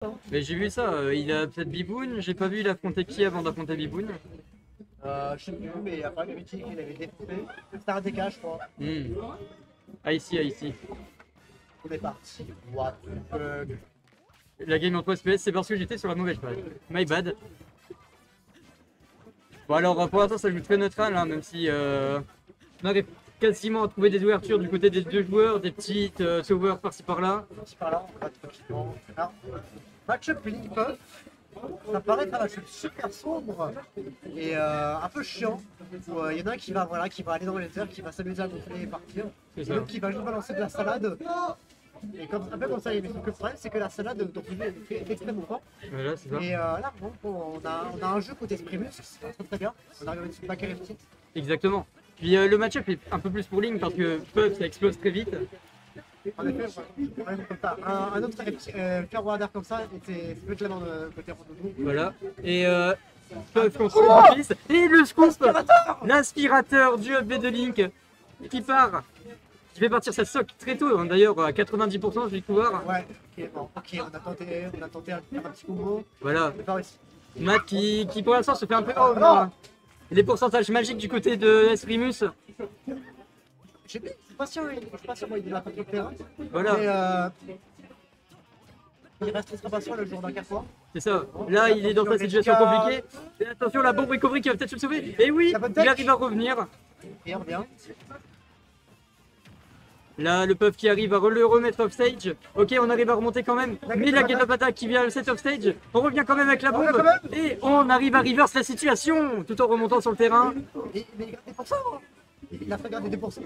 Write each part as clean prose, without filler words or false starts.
Mais j'ai vu ça, il a peut-être Biboun, j'ai pas vu il affronter qui avant d'affronter Biboun. Je sais plus, mais après il avait dit qu'il avait défoncé. C'était un DK, je crois. Ici. On est parti. What the fuck. La game en 3 SPS, c'est parce que j'étais sur la mauvaise page. My bad. Bon alors pour l'instant ça joue très neutral, hein, même si on arrive quasiment à trouver des ouvertures du côté des deux joueurs, des petites sauveurs par-ci par-là. Par-ci par-là, on va tranquillement. Alors, match-up Link Puff, ça paraît être un match-up super sombre et un peu chiant. Il y en a un qui va, qui va aller dans les airs, qui va s'amuser à gonfler et partir. Et l'autre qui va juste balancer de la salade. Et comme, un peu comme ça, mais le problème c'est que la salade donc est extrêmement fort. Voilà, c'est ça. Et là, bon, on a un jeu côté Sprimus, c'est très bien. On arrive avec une backer FT. Exactement. Puis le match-up est un peu plus pour Link parce que Puff ça explose très vite. En effet, un autre Faire Warder comme ça, c'est plus clairement côté Rondoudou. Voilà. Et Puff contre le fils. Et le scoop, l'aspirateur du UB de Link qui part. Qui fait partir sa sock très tôt, hein. D'ailleurs à 90% je vais pouvoir. Ouais, ok, bon, ok, on a tenté de faire un petit combo. Voilà. C'est pas réussi. Matt qui pour l'instant se fait un peu. Oh non. Les pourcentages magiques du côté de Esprimus. Je suis pas sûr, moi il a pas trop terrain. Voilà. Mais il reste très patient le jour d'un carrefour. C'est ça. Là il est dans sa situation compliquée. Et attention la bombe recovery qui va peut-être se sauver. Et oui, il arrive à revenir. Et on revient. Là, le Puff qui arrive à le remettre off stage. Ok, on arrive à remonter quand même. Mais la get up attack qui vient le set off stage. On revient quand même avec la bombe. Et on arrive à reverse la situation tout en remontant sur le terrain. Mais il gratte des pourcents. Il a fait garder des pourcents.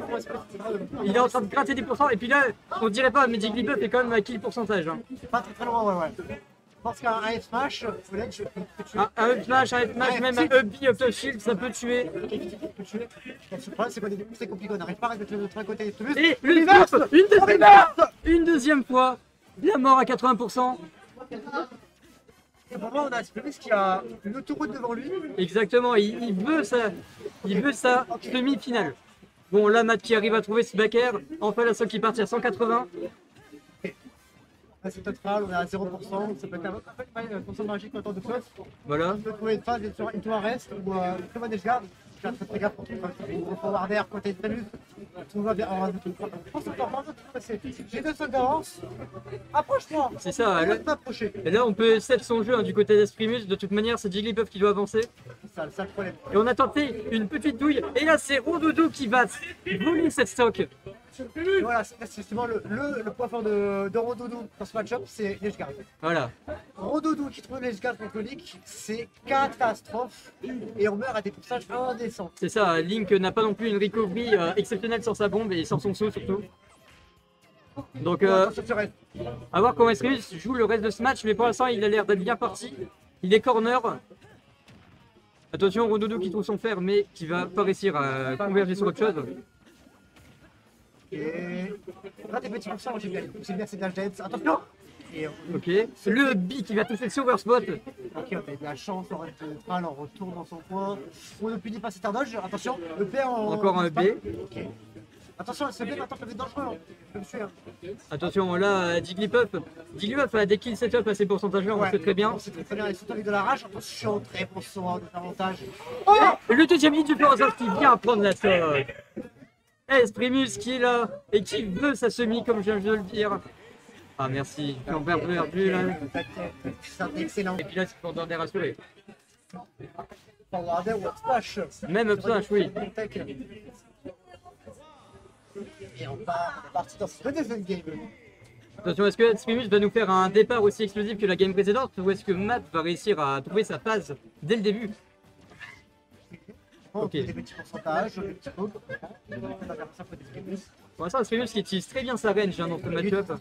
Il est en train de gratter des pourcents. Et puis là, on dirait pas, mais Jigglypuff est quand même à kill pourcentage. Hein. Pas très loin, ouais. Je pense qu'un F smash, peut-être un up smash, même un up B, up the shield, ça peut tuer. Le problème, c'est qu'on est c'est compliqué, on n'arrive pas à mettre l'autre à côté. Et le scoop, une deuxième fois, la mort à 80%. Et pour moi, on a Sprimus qui a une autoroute devant lui. Exactement, il veut sa semi-finale. Bon, là, Matt qui arrive à trouver ce backer. Enfin, la sock qui partit à 180. Là, c'est total, on est à 0%. Ça peut être un pourcent magique autour de Puff. Voilà. On peut trouver une phase sur une tour reste ou une très bonne edgeguard. Je vais faire très gaffe pour trouver un gros forwarder côté de Sprimus. Tout va bien. Je pense que j'ai 2 secondes d'avance. Approche-moi. C'est ça. Et là, on peut set son jeu hein, du côté d'Esprimus. De toute manière, c'est Jigglypuff qui doit avancer. C'est ça le problème. Et on a tenté une petite douille. Et là, c'est Rondoudou qui va voler cette stock. Et voilà, c'est justement le point fort de Rondoudou dans ce match-up, c'est l'edgeguard. Voilà. Rondoudou qui trouve l'edgeguard contre Link, c'est catastrophe. Et on meurt à des pourcentages indécents. C'est ça, Link n'a pas non plus une recovery exceptionnelle sur sa bombe et sur son saut surtout. Donc, à voir comment Esprimus joue le reste de ce match, mais pour l'instant, il a l'air d'être bien parti. Il est corner. Attention, Rondoudou qui trouve son fer, mais qui va pas réussir à converger sur autre chose. Et là, des petits pourcents, j'ai bien, c'est de la dance. Attention! Ok, le B qui va toucher le silver spot. Ok, on a eu de la chance, on reste neutral, on retourne dans son coin. On ne punit pas cet dodge. Attention, le B en. Encore un B. Ok. Attention, ce B maintenant peut être dangereux. Je peux me suivre. Attention, là, Jigglypuff a des kills setup à ces pourcentages-là, on sait très bien. C'est très bien, et surtout avec de la rage. Attention, très bon son d'avantage. Oh, le deuxième hit du Florence qui vient prendre la sock. Esprimus qui est là et qui veut sa semi, comme je viens de le dire. Ah merci, on perd perdu là. C'est excellent. Et puis là, c'est pour donner rassuré. Forwarder ou up smash. Même up smash, oui. Et on part, parti dans ce deuxième game. Attention, est-ce que Esprimus va nous faire un départ aussi explosif que la game précédente ou est-ce que Matt va réussir à trouver sa phase dès le début? Ok. Des petits pourcentages, des petits coups. Pour l'instant, Esprimus qui utilise très bien sa range hein, dans ce match-up.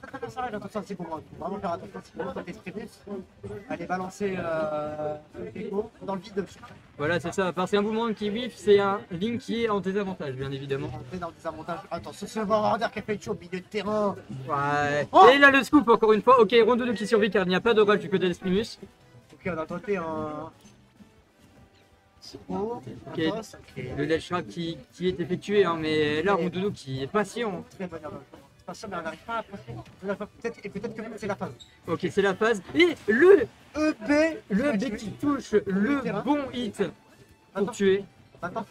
Attention, c'est pour moi. Il faut vraiment faire attention si vous avez Esprimus. Allez balancer l'écho dans le vide. Voilà, c'est ça. Parce qu'un boomerang qui whiff, c'est un Link qui est en désavantage, bien évidemment. On est dans le désavantage. Attention, c'est le Warrior qui a fait au milieu de terrain. Ouais. Oh, et là, le scoop, encore une fois. Ok, Rondoudou qui survit car il n'y a pas d'orage du côté d'Esprimus. Ok, on a tenté un. Okay. Le ledge trap qui est effectué, hein, mais là Rondoudou qui est patient. Très bonne pas sûr, mais on n'arrive pas à approcher. Peut-être que c'est la phase. Ok, c'est la phase. Et le EB B qui touche le bon hit pour tuer. Maintenant,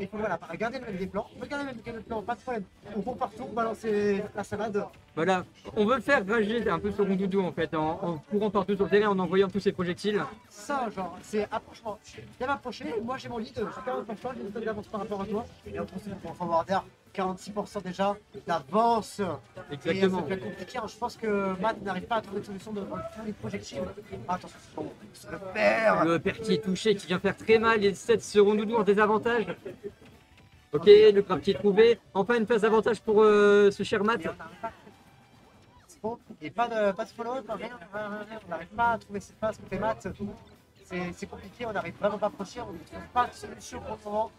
il faut voilà, regarder le même des plans. Regardez le même des plans, pas de problème. On court partout, balancer la salade. Voilà, on veut faire rager un peu ce Rondoudou en fait, en courant partout sur le terrain, en envoyant tous ses projectiles. Ça, genre, c'est approchement. Viens m'approcher, moi j'ai mon lead, j'ai 40%, j'ai une tonne d'avance par rapport à toi. Et on trouve que pour forwarder, 46% déjà d'avance. Exactement. Et c'est bien compliqué, hein. Je pense que Matt n'arrive pas à trouver de solution de tous les projectiles. Attention, c'est le père. Le père qui est touché, qui vient faire très mal, et 7 ce Rondoudou en désavantage. Ok, le grab qui est trouvé. Enfin une phase d'avantage pour ce cher Matt. Et pas de follow-up, rien. On n'arrive pas à trouver cette phase côté Matt. C'est compliqué, on n'arrive vraiment pas à approcher, on ne trouve pas de solution pour le moment.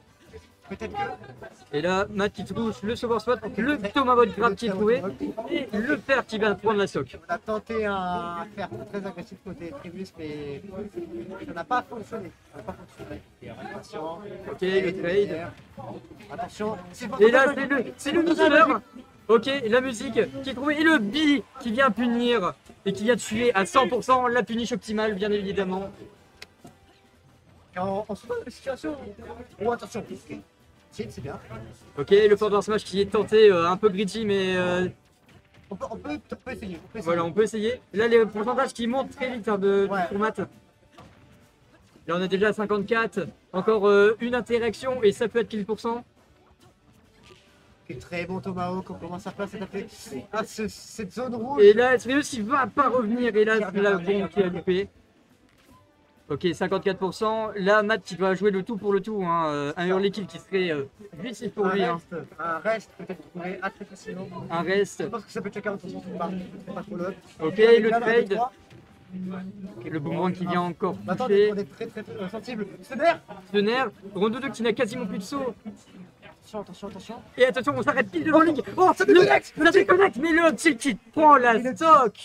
Peut-être que. Et là, Matt qui touche le Sauveur Swat, le Tomahawk grab qui est trouvé, et le père qui vient de prendre la soc. On a tenté un faire très agressif côté Tribus, mais ça n'a pas fonctionné. Attention. Ok, le trade. Attention. Et là, c'est le mineur. Ok, la musique qui est trouvée, et le B qui vient punir, et qui vient tuer à 100% la punish optimale, bien évidemment. On se voit dans la situation. Oh, attention. C'est bien. Ok, le forward smash qui est tenté, un peu greedy, mais On peut essayer. voilà, on peut essayer. Là, les pourcentages qui montent très vite hein, pour Matt. Là, on est déjà à 54. Encore une interaction et ça peut être kill %. Très bon Tomahawk, on commence à passer cette zone rouge. Et là, Trius, il va pas revenir. Et là, c'est la bombe qui a loupé. Ok, 54%. Là, Matt qui doit jouer le tout pour le tout. Hein. Un early kill qui serait jouissif pour lui. Hein. Un reste peut-être trouvé assez facilement. Un reste. Je pense que ça peut être 40%. Pas trop là. Ok, le trade. Okay, le boomerang qui vient encore toucher. On est très sensible. Stunner. Rondoudou qui n'a quasiment plus de saut. Attention. Et attention, on s'arrête pile devant Link. Oh, ça déconnecte. Ça déconnecte, mais le tilt qui prend la stock.